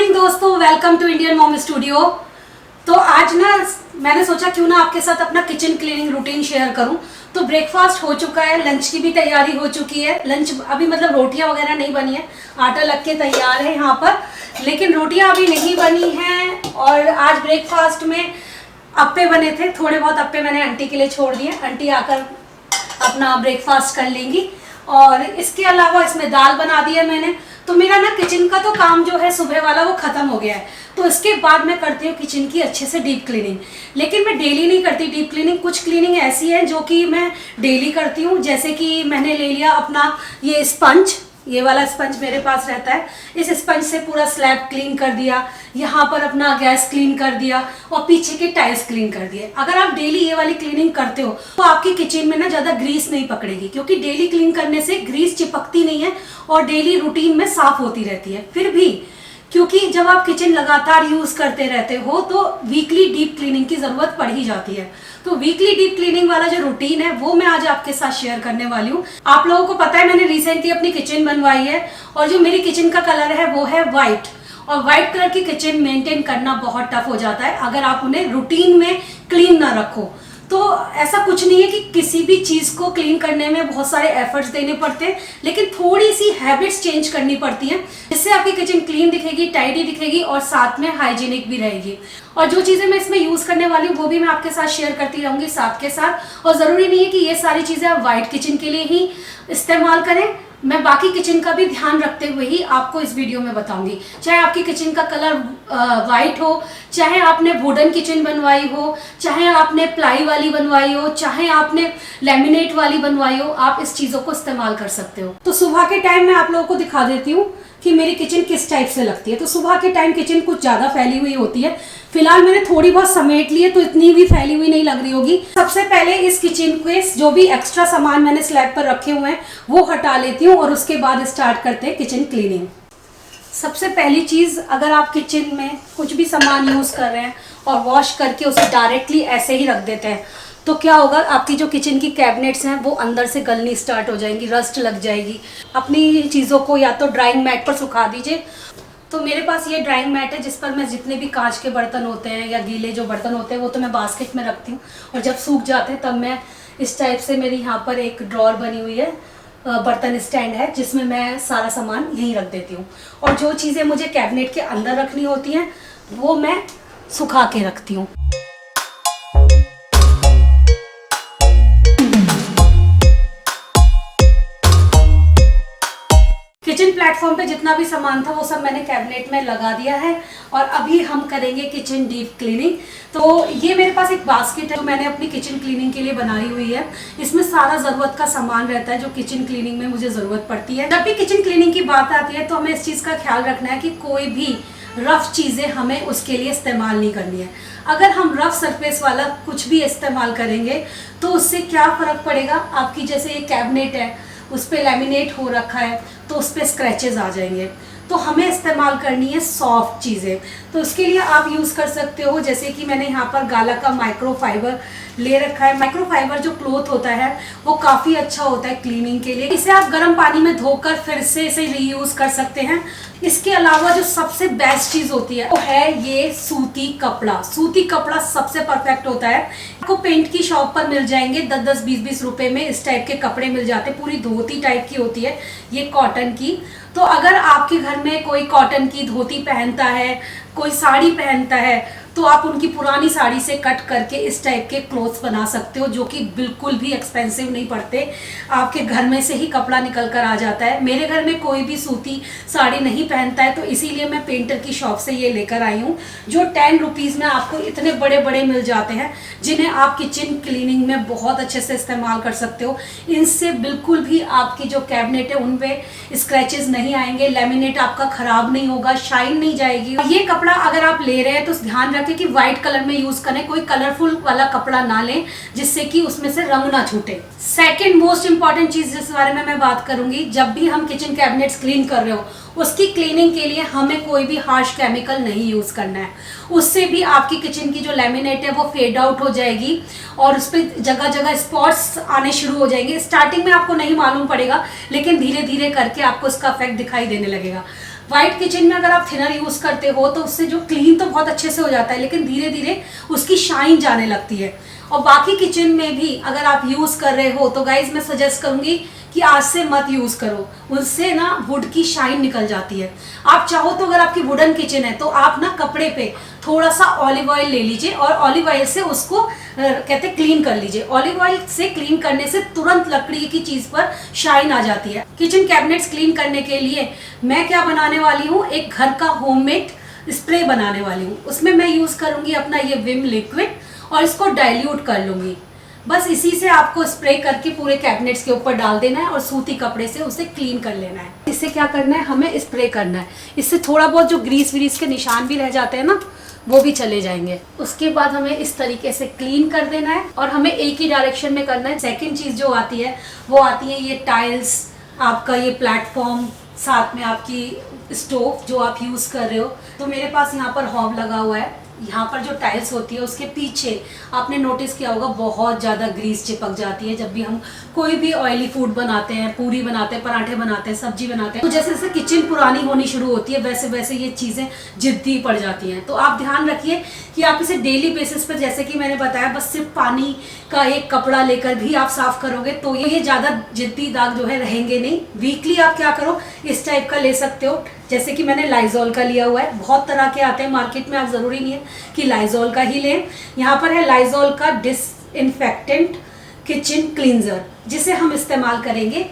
Morning दोस्तों, welcome to Indian mom studio. तो आज ना मैंने सोचा क्यों ना आपके साथ अपना किचन क्लीनिंग रूटीन शेयर करूं। तो ब्रेकफास्ट हो चुका है, लंच की भी तैयारी हो चुकी है। लंच अभी मतलब रोटियां वगैरह नहीं बनी है, आटा लग के तैयार है यहाँ पर, लेकिन रोटियां अभी नहीं बनी हैं। और आज ब्रेकफास्ट में अप्पे बने थे, थोड़े बहुत अप्पे मैंने आंटी के लिए छोड़ दिए, आंटी आकर अपना ब्रेकफास्ट कर लेंगी। और इसके अलावा इसमें दाल बना दी है मैंने। तो मेरा ना किचन का तो काम जो है सुबह वाला वो खत्म हो गया है। तो इसके बाद मैं करती हूँ किचन की अच्छे से डीप क्लीनिंग, लेकिन मैं डेली नहीं करती डीप क्लीनिंग। कुछ क्लीनिंग ऐसी है जो कि मैं डेली करती हूँ, जैसे कि मैंने ले लिया अपना ये स्पंज, ये वाला स्पंज मेरे पास रहता है। इस स्पंज से पूरा स्लैब क्लीन कर दिया, यहाँ पर अपना गैस क्लीन कर दिया और पीछे के टाइल्स क्लीन कर दिए। अगर आप डेली ये वाली क्लीनिंग करते हो तो आपकी किचन में ना ज़्यादा ग्रीस नहीं पकड़ेगी, क्योंकि डेली क्लीन करने से ग्रीस चिपकती नहीं है और डेली रूटीन में साफ होती रहती है। फिर भी क्योंकि जब आप किचन लगातार यूज करते रहते हो तो वीकली डीप क्लीनिंग की जरूरत पड़ ही जाती है। तो वीकली डीप क्लीनिंग वाला जो रूटीन है वो मैं आज आपके साथ शेयर करने वाली हूँ। आप लोगों को पता है मैंने रिसेंटली अपनी किचन बनवाई है और जो मेरी किचन का कलर है वो है व्हाइट। और व्हाइट कलर की किचन मेंटेन करना बहुत टफ हो जाता है अगर आप उन्हें रूटीन में क्लीन ना रखो। तो ऐसा कुछ नहीं है कि किसी भी चीज को क्लीन करने में बहुत सारे एफर्ट्स देने पड़ते हैं, लेकिन थोड़ी सी हैबिट्स चेंज करनी पड़ती हैं, जिससे आपकी किचन क्लीन दिखेगी, टाइडी दिखेगी और साथ में हाइजीनिक भी रहेगी। और जो चीजें मैं इसमें यूज करने वाली हूँ वो भी मैं आपके साथ शेयर करती रहूंगी साथ के साथ। और जरूरी नहीं है कि ये सारी चीजें आप व्हाइट किचन के लिए ही इस्तेमाल करें, मैं बाकी किचन का भी ध्यान रखते हुए ही आपको इस वीडियो में बताऊंगी। चाहे आपकी किचन का कलर वाइट हो, चाहे आपने वुडन किचन बनवाई हो, चाहे आपने प्लाई वाली बनवाई हो, चाहे आपने लेमिनेट वाली बनवाई हो, आप इस चीज़ों को इस्तेमाल कर सकते हो। तो सुबह के टाइम मैं आप लोगों को दिखा देती हूँ कि मेरी किचन किस टाइप से लगती है। तो सुबह के टाइम किचन कुछ ज़्यादा फैली हुई होती है। फिलहाल मैंने थोड़ी बहुत समेट ली है तो इतनी भी फैली हुई नहीं लग रही होगी। सबसे पहले इस किचन के जो भी एक्स्ट्रा सामान मैंने स्लैब पर रखे हुए हैं वो हटा लेती हूँ और उसके बाद स्टार्ट करते हैं किचन क्लीनिंग। सबसे पहली चीज़, अगर आप किचन में कुछ भी सामान यूज़ कर रहे हैं और वॉश करके उसे डायरेक्टली ऐसे ही रख देते हैं तो क्या होगा, आपकी जो किचन की कैबिनेट्स हैं वो अंदर से गलनी स्टार्ट हो जाएंगी, रस्ट लग जाएगी। अपनी चीज़ों को या तो ड्राइंग मैट पर सुखा दीजिए। तो मेरे पास ये ड्राइंग मैट है जिस पर मैं जितने भी कांच के बर्तन होते हैं या गीले जो बर्तन होते हैं वो तो मैं बास्केट में रखती हूँ, और जब सूख जाते हैं तब मैं इस टाइप से, मेरी यहाँ पर एक ड्रॉर बनी हुई है, बर्तन स्टैंड है जिसमें मैं सारा सामान यहीं रख देती हूँ। और जो चीज़ें मुझे कैबिनेट के अंदर रखनी होती हैं वो मैं सुखा के रखती हूँ। किचन प्लेटफॉर्म पे जितना भी सामान था वो सब मैंने कैबिनेट में लगा दिया है और अभी हम करेंगे किचन डीप क्लीनिंग। तो ये मेरे पास एक बास्केट है जो मैंने अपनी किचन क्लीनिंग के लिए बनाई हुई है। इसमें सारा ज़रूरत का सामान रहता है जो किचन क्लीनिंग में मुझे ज़रूरत पड़ती है। जब भी किचन क्लीनिंग की बात आती है तो हमें इस चीज़ का ख्याल रखना है कि कोई भी रफ़ चीज़ें हमें उसके लिए इस्तेमाल नहीं करनी है। अगर हम रफ़ सरफेस वाला कुछ भी इस्तेमाल करेंगे तो उससे क्या फ़र्क पड़ेगा, आपकी जैसे ये कैबिनेट है उस पर लेमिनेट हो रखा है तो उस पर स्क्रैचेस आ जाएंगे। तो हमें इस्तेमाल करनी है सॉफ्ट चीज़ें। तो उसके लिए आप यूज़ कर सकते हो, जैसे कि मैंने यहाँ पर गाला का माइक्रोफाइबर ले रखा है। माइक्रोफाइबर जो क्लॉथ होता है वो काफ़ी अच्छा होता है क्लीनिंग के लिए। इसे आप गर्म पानी में धोकर फिर से इसे रीयूज़ कर सकते हैं। इसके अलावा जो सबसे बेस्ट चीज़ होती है वो है ये सूती कपड़ा। सूती कपड़ा सबसे परफेक्ट होता है। आपको पेंट की शॉप पर मिल जाएंगे 10-10, 20-20 रुपए में इस टाइप के कपड़े मिल जाते हैं। पूरी धोती टाइप की होती है ये, कॉटन की। तो अगर आपके घर में कोई कॉटन की धोती पहनता है, कोई साड़ी पहनता है, तो आप उनकी पुरानी साड़ी से कट करके इस टाइप के क्लोथ्स बना सकते हो, जो कि बिल्कुल भी एक्सपेंसिव नहीं पड़ते। आपके घर में से ही कपड़ा निकल कर आ जाता है। मेरे घर में कोई भी सूती साड़ी नहीं पहनता है तो इसीलिए मैं पेंटर की शॉप से ये लेकर आई हूँ, जो 10 रुपीज़ में आपको इतने बड़े बड़े मिल जाते हैं, जिन्हें आप किचन क्लीनिंग में बहुत अच्छे से इस्तेमाल कर सकते हो। इनसे बिल्कुल भी आपकी जो कैबिनेट है उन पर स्क्रैचेस नहीं आएंगे, लेमिनेट आपका ख़राब नहीं होगा, शाइन नहीं जाएगी। ये कपड़ा अगर आप ले रहे हैं तो ध्यान रखें कि व्हाइट कलर में यूज करें, कोई कलरफुल वाला कपड़ा ना लें जिससे कि उसमें से रंग ना छूटे। सेकंड मोस्ट इंपॉर्टेंट चीज जिस बारे में मैं बात करूंगी, जब भी हम किचन कैबिनेट्स क्लीन कर रहे हो उसकी क्लीनिंग के लिए हमें कोई भी हार्श केमिकल नहीं यूज करना है। उससे भी आपकी किचन की जो लेमिनेट है वो फेड आउट हो जाएगी और उस पर जगह जगह स्पॉट्स आने शुरू हो जाएंगे। स्टार्टिंग में आपको नहीं मालूम पड़ेगा, लेकिन धीरे धीरे करके आपको इसका इफेक्ट दिखाई देने लगेगा। वाइट किचन में अगर आप थिनर यूज़ करते हो तो उससे जो क्लीन तो बहुत अच्छे से हो जाता है, लेकिन धीरे धीरे उसकी शाइन जाने लगती है। और बाकी किचन में भी अगर आप यूज़ कर रहे हो तो गाइज मैं सजेस्ट करूँगी कि आज से मत यूज़ करो, उससे ना वुड की शाइन निकल जाती है। आप चाहो तो अगर आपकी वुडन किचन है तो आप ना कपड़े पे थोड़ा सा ऑलिव ऑयल ले लीजिए और ऑलिव ऑयल से उसको कहते क्लीन कर लीजिए। ऑलिव ऑयल से क्लीन करने से तुरंत लकड़ी की चीज़ पर शाइन आ जाती है। किचन कैबिनेट्स क्लीन करने के लिए मैं क्या बनाने वाली हूँ, एक घर का होममेड स्प्रे बनाने वाली हूँ। उसमें मैं यूज़ करूँगी अपना ये विम लिक्विड और इसको डाइल्यूट कर लूँगी। बस इसी से आपको स्प्रे करके पूरे कैबिनेट्स के ऊपर डाल देना है और सूती कपड़े से उसे क्लीन कर लेना है। इससे क्या करना है, हमें स्प्रे करना है। इससे थोड़ा बहुत जो ग्रीस व्रीस के निशान भी रह जाते हैं ना, वो भी चले जाएंगे। उसके बाद हमें इस तरीके से क्लीन कर देना है और हमें एक ही डायरेक्शन में करना है। सेकंड चीज़ जो आती है वो आती है ये टाइल्स, आपका ये प्लेटफॉर्म, साथ में आपकी स्टोव जो आप यूज़ कर रहे हो। तो मेरे पास यहाँ पर हॉब लगा हुआ है, यहाँ पर जो टाइल्स होती है उसके पीछे आपने नोटिस किया होगा बहुत ज़्यादा ग्रीस चिपक जाती है। जब भी हम कोई भी ऑयली फूड बनाते हैं, पूरी बनाते हैं, पराठे बनाते हैं, सब्जी बनाते हैं, तो जैसे जैसे किचन पुरानी होनी शुरू होती है वैसे वैसे ये चीज़ें जिद्दी पड़ जाती हैं। तो आप ध्यान रखिए कि आप इसे डेली बेसिस पर, जैसे कि मैंने बताया, बस सिर्फ पानी का एक कपड़ा लेकर भी आप साफ करोगे तो ये ज़्यादा जिद्दी दाग जो है रहेंगे नहीं। वीकली आप क्या करो, इस टाइप का ले सकते हो, जैसे कि मैंने लाइजॉल का लिया हुआ है। बहुत तरह के आते हैं मार्केट में, आप ज़रूरी नहीं है कि लाइजॉल का ही लें। यहाँ पर है लाइजॉल का डिसइंफेक्टेंट किचन क्लींजर, जिसे हम इस्तेमाल करेंगे।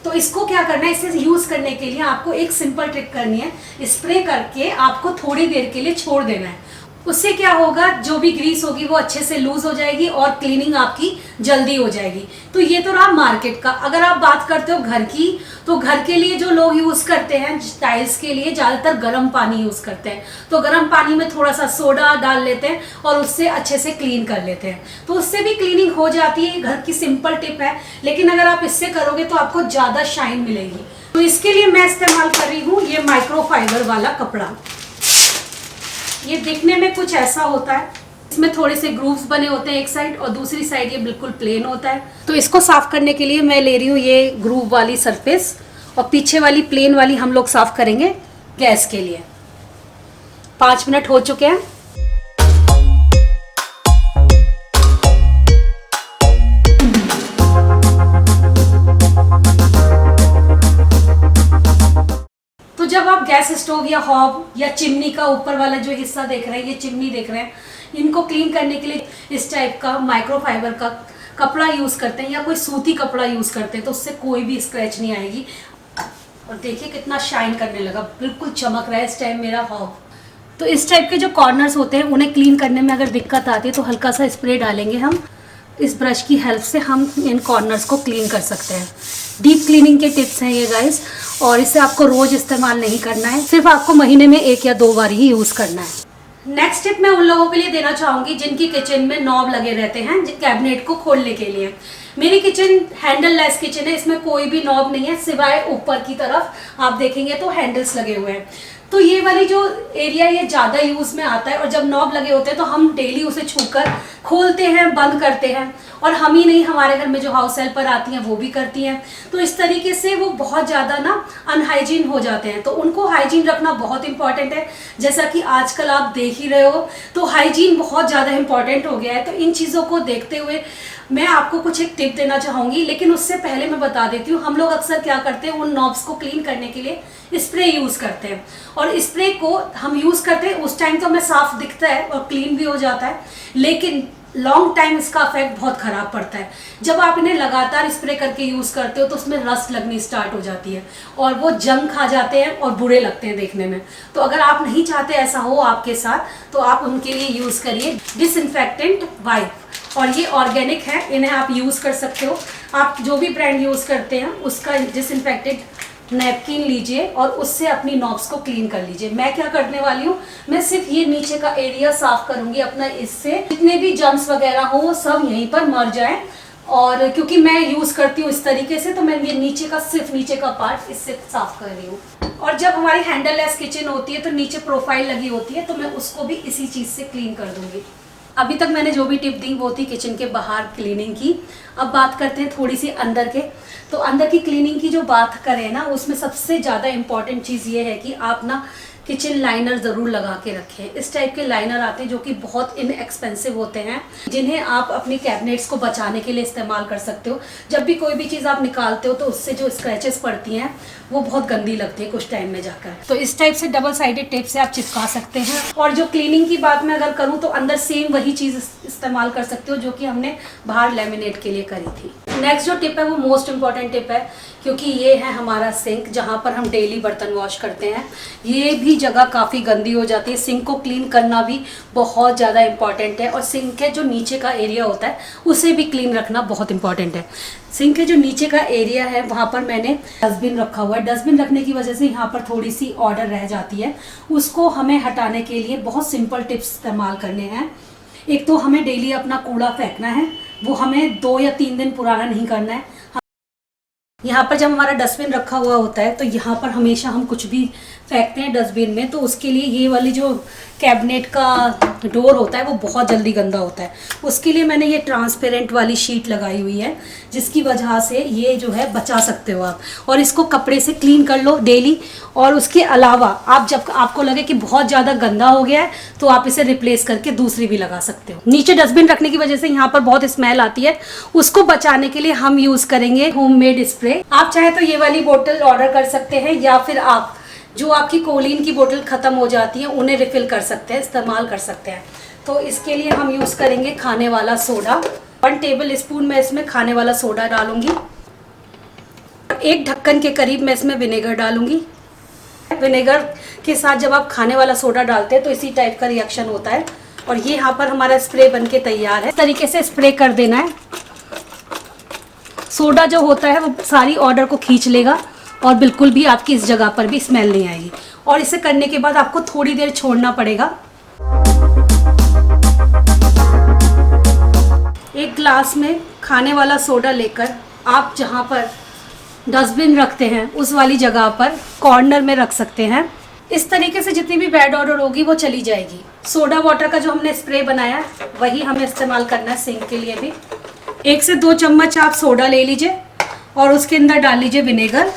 तो इसको क्या करना है, इसे यूज़ करने के लिए आपको एक सिंपल ट्रिक करनी है। स्प्रे करके आपको थोड़ी देर के लिए छोड़ देना है। उससे क्या होगा, जो भी ग्रीस होगी वो अच्छे से लूज हो जाएगी और क्लीनिंग आपकी जल्दी हो जाएगी। तो ये तो रहा मार्केट का। अगर आप बात करते हो घर की, तो घर के लिए जो लोग यूज़ करते हैं टाइल्स के लिए ज़्यादातर गर्म पानी यूज़ करते हैं। तो गर्म पानी में थोड़ा सा सोडा डाल लेते हैं और उससे अच्छे से क्लीन कर लेते हैं, तो उससे भी क्लीनिंग हो जाती है। घर की सिंपल टिप है, लेकिन अगर आप इससे करोगे तो आपको ज़्यादा शाइन मिलेगी। तो इसके लिए मैं इस्तेमाल कर रही हूँ ये माइक्रोफाइबर वाला कपड़ा। ये दिखने में कुछ ऐसा होता है, इसमें थोड़े से ग्रूव्स बने होते हैं एक साइड और दूसरी साइड ये बिल्कुल प्लेन होता है। तो इसको साफ करने के लिए मैं ले रही हूँ ये ग्रूव वाली सरफेस, और पीछे वाली प्लेन वाली हम लोग साफ करेंगे गैस के लिए। 5 मिनट हो चुके हैं। जब आप गैस स्टोव या हॉब या चिमनी का ऊपर वाला जो हिस्सा देख रहे हैं, ये चिमनी देख रहे हैं, इनको क्लीन करने के लिए इस टाइप का माइक्रोफाइबर का कपड़ा यूज़ करते हैं या कोई सूती कपड़ा यूज़ करते हैं, तो उससे कोई भी स्क्रैच नहीं आएगी। और देखिए कितना शाइन करने लगा, बिल्कुल चमक रहा है इस टाइम मेरा हॉब। तो इस टाइप के जो कॉर्नर्स होते हैं उन्हें क्लीन करने में अगर दिक्कत आती है तो हल्का सा स्प्रे डालेंगे हम। इस ब्रश की हेल्प से हम इन कॉर्नर्स को क्लीन कर सकते हैं। डीप क्लीनिंग के टिप्स हैं ये गाइस, और इसे आपको रोज़ इस्तेमाल नहीं करना है, सिर्फ आपको महीने में 1 या 2 बार ही यूज़ करना है। नेक्स्ट टिप मैं उन लोगों के लिए देना चाहूँगी जिनकी किचन में नॉब लगे रहते हैं कैबिनेट को खोलने के लिए। मेरी किचन हैंडल लेस किचन है, इसमें कोई भी नॉब नहीं है, सिवाय ऊपर की तरफ आप देखेंगे तो हैंडल्स लगे हुए हैं। तो ये वाली जो एरिया ये ज़्यादा यूज़ में आता है, और जब नॉब लगे होते हैं तो हम डेली उसे छूकर खोलते हैं, बंद करते हैं, और हम ही नहीं हमारे घर में जो हाउस हेल्पर आती हैं वो भी करती हैं। तो इस तरीके से वो बहुत ज़्यादा ना अनहाइजीन हो जाते हैं। तो उनको हाइजीन रखना बहुत इंपॉर्टेंट है, जैसा कि आजकल आप देख ही रहे हो, तो हाइजीन बहुत ज़्यादा इंपॉर्टेंट हो गया है। तो इन चीज़ों को देखते हुए मैं आपको कुछ एक टिप देना चाहूँगी, लेकिन उससे पहले मैं बता देती हूँ, हम लोग अक्सर क्या करते हैं, उन नॉब्स को क्लीन करने के लिए स्प्रे यूज़ करते हैं। और स्प्रे को हम यूज़ करते हैं उस टाइम तो हमें साफ दिखता है और क्लीन भी हो जाता है, लेकिन लॉन्ग टाइम इसका इफेक्ट बहुत ख़राब पड़ता है। जब आप इन्हें लगातार स्प्रे करके यूज़ करते हो तो उसमें रस्ट लगनी स्टार्ट हो जाती है और वो जंग खा जाते हैं और बुरे लगते हैं देखने में। तो अगर आप नहीं चाहते ऐसा हो आपके साथ, तो आप उनके लिए यूज़ करिए डिसइंफेक्टेंट वाइप, और ये ऑर्गेनिक है, इन्हें आप यूज़ कर सकते हो। आप जो भी ब्रांड यूज़ करते हैं उसका डिसइंफेक्टेड नैपकिन लीजिए और उससे अपनी नॉब्स को क्लीन कर लीजिए। मैं क्या करने वाली हूँ, मैं सिर्फ ये नीचे का एरिया साफ करूँगी अपना, इससे जितने भी जर्म्स वगैरह हो वो सब यहीं पर मर जाएं। और क्योंकि मैं यूज़ करती हूँ इस तरीके से, तो मैं ये नीचे का, सिर्फ नीचे का पार्ट इससे साफ कर रही हूँ। और जब हमारी हैंडल लेस किचन होती है तो नीचे प्रोफाइल लगी होती है, तो मैं उसको भी इसी चीज़ से क्लीन कर दूँगी। अभी तक मैंने जो भी टिप दी वो थी किचन के बाहर क्लीनिंग की। अब बात करते हैं थोड़ी सी अंदर के। तो अंदर की क्लीनिंग की जो बात करें ना, उसमें सबसे ज़्यादा इम्पॉर्टेंट चीज़ ये है कि आप ना किचन लाइनर ज़रूर लगा के रखें। इस टाइप के लाइनर आते हैं जो कि बहुत इनएक्सपेंसिव होते हैं, जिन्हें आप अपनी कैबिनेट्स को बचाने के लिए इस्तेमाल कर सकते हो। जब भी कोई भी चीज़ आप निकालते हो तो उससे जो स्क्रैचेस पड़ती हैं वो बहुत गंदी लगती है कुछ टाइम में जाकर। तो इस टाइप से डबल साइडेड टेप से आप चिपका सकते हैं। और जो क्लीनिंग की बात मैं अगर करूँ तो अंदर सेम वही चीज़ इस्तेमाल कर सकते हो जो कि हमने बाहर लेमिनेट के लिए करी थी। नेक्स्ट जो टिप है वो मोस्ट इम्पॉर्टेंट टिप है, क्योंकि ये है हमारा सिंक जहाँ पर हम डेली बर्तन वॉश करते हैं। ये भी जगह काफ़ी गंदी हो जाती है, सिंक को क्लीन करना भी बहुत ज़्यादा इम्पॉर्टेंट है। और सिंक के जो नीचे का एरिया होता है उसे भी क्लीन रखना बहुत इम्पॉर्टेंट है। सिंक के जो नीचे का एरिया है वहाँ पर मैंने डस्टबिन रखा हुआ है। डस्टबिन रखने की वजह से यहाँ पर थोड़ी सी ऑर्डर रह जाती है, उसको हमें हटाने के लिए बहुत सिंपल टिप्स इस्तेमाल करने हैं। एक तो हमें डेली अपना कूड़ा फेंकना है, वो हमें 2 या 3 दिन पुराना नहीं करना है। यहाँ पर जब हमारा डस्टबिन रखा हुआ होता है तो यहाँ पर हमेशा हम कुछ भी फेंकते हैं डस्टबिन में, तो उसके लिए ये वाली जो कैबिनेट का डोर होता है वो बहुत जल्दी गंदा होता है। उसके लिए मैंने ये ट्रांसपेरेंट वाली शीट लगाई हुई है, जिसकी वजह से ये जो है बचा सकते हो आप। और इसको कपड़े से क्लीन कर लो डेली। और उसके अलावा आप जब आपको लगे कि बहुत ज़्यादा गंदा हो गया है तो आप इसे रिप्लेस करके दूसरी भी लगा सकते हो। नीचे डस्टबिन रखने की वजह से यहाँ पर बहुत स्मेल आती है, उसको बचाने के लिए हम यूज़ करेंगे होममेड स्प्रे। आप चाहे तो ये वाली बोतल ऑर्डर कर सकते हैं, या फिर आप जो आपकी कोलिन की बोतल ख़त्म हो जाती है उन्हें रिफ़िल कर सकते हैं, इस्तेमाल कर सकते हैं। तो इसके लिए हम यूज़ करेंगे खाने वाला सोडा। 1 टेबल स्पून मैं इसमें खाने वाला सोडा डालूंगी। 1 ढक्कन के करीब मैं इसमें विनेगर डालूंगी। विनेगर के साथ जब आप खाने वाला सोडा डालते हैं तो इसी टाइप का रिएक्शन होता है। और ये यहाँ पर हमारा स्प्रे बनके तैयार है। इस तरीके से स्प्रे कर देना है। सोडा जो होता है वो सारी ऑर्डर को खींच लेगा और बिल्कुल भी आपकी इस जगह पर भी स्मेल नहीं आएगी। और इसे करने के बाद आपको थोड़ी देर छोड़ना पड़ेगा। 1 ग्लास में खाने वाला सोडा लेकर आप जहाँ पर डस्टबिन रखते हैं उस वाली जगह पर कॉर्नर में रख सकते हैं। इस तरीके से जितनी भी बैड ऑर्डर होगी वो चली जाएगी। सोडा वाटर का जो हमने स्प्रे बनाया वही हमें इस्तेमाल करना है सिंक के लिए भी। 1 से 2 चम्मच आप सोडा ले लीजिए और उसके अंदर डाल लीजिए विनेगर।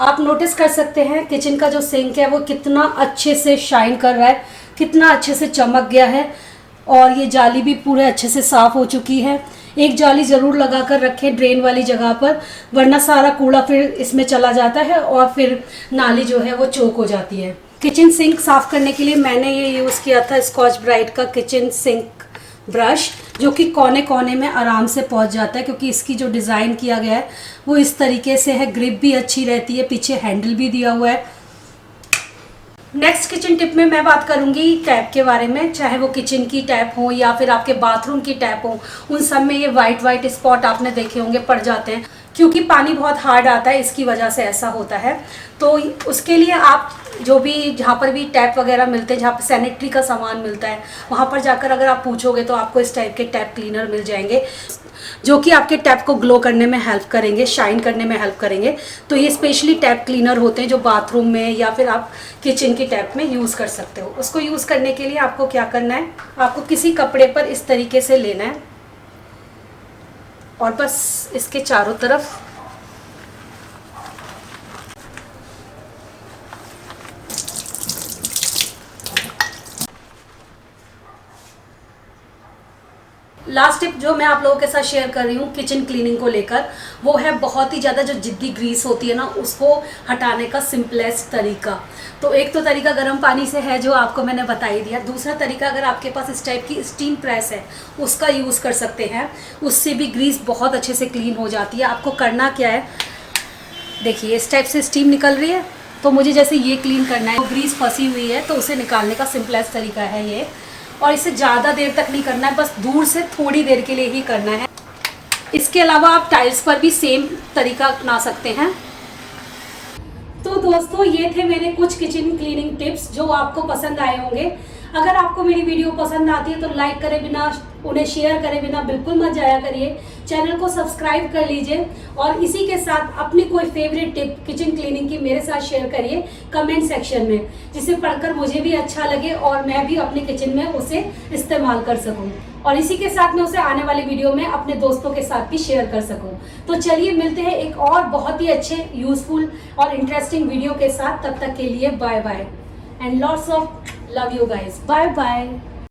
आप नोटिस कर सकते हैं किचन का जो सिंक है वो कितना अच्छे से शाइन कर रहा है, कितना अच्छे से चमक गया है। और ये जाली भी पूरे अच्छे से साफ़ हो चुकी है। एक जाली ज़रूर लगा कर रखें ड्रेन वाली जगह पर, वरना सारा कूड़ा फिर इसमें चला जाता है और फिर नाली जो है वो चोक हो जाती है। किचन सिंक साफ़ करने के लिए मैंने ये यूज़ किया था स्कॉच ब्राइट का किचन सिंक ब्रश, जो कि कोने कोने में आराम से पहुंच जाता है, क्योंकि इसकी जो डिज़ाइन किया गया है वो इस तरीके से है। ग्रिप भी अच्छी रहती है, पीछे हैंडल भी दिया हुआ है। नेक्स्ट किचन टिप में मैं बात करूंगी टैप के बारे में। चाहे वो किचन की टैप हो या फिर आपके बाथरूम की टैप हो, उन सब में ये वाइट स्पॉट आपने देखे होंगे पड़ जाते हैं, क्योंकि पानी बहुत हार्ड आता है, इसकी वजह से ऐसा होता है। तो उसके लिए आप जो भी जहाँ पर भी टैप वगैरह मिलते हैं, जहाँ पर सैनिटरी का सामान मिलता है, वहाँ पर जाकर अगर आप पूछोगे तो आपको इस टाइप के टैप क्लीनर मिल जाएंगे, जो कि आपके टैप को ग्लो करने में हेल्प करेंगे, शाइन करने में हेल्प करेंगे। तो ये स्पेशली टैप क्लीनर होते हैं जो बाथरूम में या फिर आप किचन की टैप में यूज़ कर सकते हो। उसको यूज़ करने के लिए आपको क्या करना है, आपको किसी कपड़े पर इस तरीके से लेना है और बस इसके चारों तरफ लास्ट टिप जो मैं आप लोगों के साथ शेयर कर रही हूँ किचन क्लीनिंग को लेकर, वो है बहुत ही ज़्यादा जो जिद्दी ग्रीस होती है ना, उसको हटाने का सिंपलेस्ट तरीका। तो एक तो तरीका गर्म पानी से है जो आपको मैंने बता ही दिया। दूसरा तरीका, अगर आपके पास इस टाइप की स्टीम प्रेस है उसका यूज़ कर सकते हैं, उससे भी ग्रीस बहुत अच्छे से क्लीन हो जाती है। आपको करना क्या है, देखिए इस टाइप से स्टीम निकल रही है, तो मुझे जैसे ये क्लीन करना है, वो ग्रीस फंसी हुई है तो उसे निकालने का सिंपलेस्ट तरीका है ये। और इसे ज़्यादा देर तक नहीं करना है, बस दूर से थोड़ी देर के लिए ही करना है। इसके अलावा आप टाइल्स पर भी सेम तरीका अपना सकते हैं। तो दोस्तों ये थे मेरे कुछ किचन क्लीनिंग टिप्स जो आपको पसंद आए होंगे। अगर आपको मेरी वीडियो पसंद आती है तो लाइक करे बिना, उन्हें शेयर करे बिना बिल्कुल मत जाया करिए। चैनल को सब्सक्राइब कर लीजिए और इसी के साथ अपनी कोई फेवरेट टिप किचन क्लीनिंग की मेरे साथ शेयर करिए कमेंट सेक्शन में, जिसे पढ़कर मुझे भी अच्छा लगे और मैं भी अपने किचन में उसे इस्तेमाल कर सकूं और इसी के साथ में उसे आने वाली वीडियो में अपने दोस्तों के साथ भी शेयर कर सकूं। तो चलिए मिलते हैं एक और बहुत ही अच्छे, यूजफुल और इंटरेस्टिंग वीडियो के साथ। तब तक के लिए bye bye and lots of love you guys. Bye bye.